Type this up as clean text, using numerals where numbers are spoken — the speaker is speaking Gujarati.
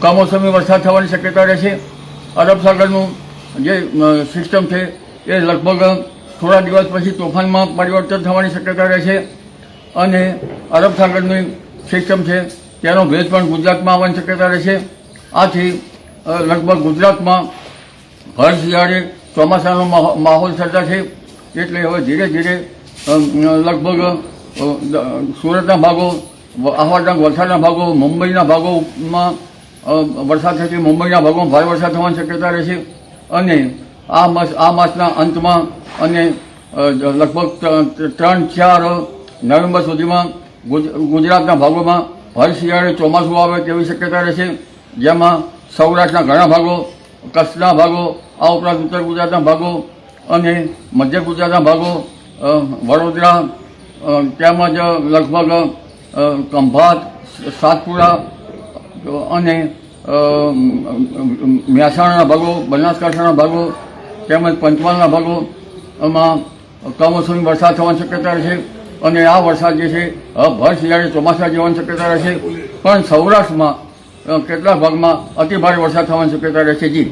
કમોસમી વરસાદ થવાની શક્યતા રહેશે. અરબ સાગરનું જે સિસ્ટમ છે એ લગભગ થોડા દિવસ પછી તોફાનમાં પરિવર્તન થવાની શક્યતા રહેશે અને અરબ સાગરની સિસ્ટમ છે તેનો ભેજ પણ ગુજરાતમાં આવવાની શક્યતા રહેશે. આથી લગભગ ગુજરાતમાં ભર શિયાળે ચોમાસાનો માહોલ સર્જાશે. એટલે હવે ધીરે ધીરે લગભગ સુરતના ભાગો, આહવાના વલસાડના ભાગો, મુંબઈના ભાગોમાં વરસાદ થશે. મુંબઈના ભાગોમાં ભારે વરસાદ થવાની શક્યતા રહેશે અને આ માસના અંતમાં અને લગભગ 3-4 નવેમ્બર સુધીમાં ગુજરાતના ભાગોમાં ભર શિયાળે ચોમાસું આવે તેવી શક્યતા રહેશે. જેમાં સૌરાષ્ટ્રના ઘણા ભાગો, કચ્છના ભાગો, આ ઉપરાંત ઉત્તર ગુજરાતના ભાગો અને મધ્ય ગુજરાતના ભાગો, વડોદરા તેમજ લગભગ ખંભાત, સાતપુરા અને મહેસાણાના ભાગો, બનાસકાંઠાના ભાગો તેમજ પંચમહાલના ભાગોમાં કમોસમી વરસાદ થવાની શક્યતા રહેશે અને આ વરસાદ જે છે ભર શિયાળે ચોમાસા જેવાની શક્યતા રહેશે. પણ સૌરાષ્ટ્રમાં કેટલાક ભાગમાં અતિ ભારે વરસાદ થવાની શક્યતા રહેશે. જી.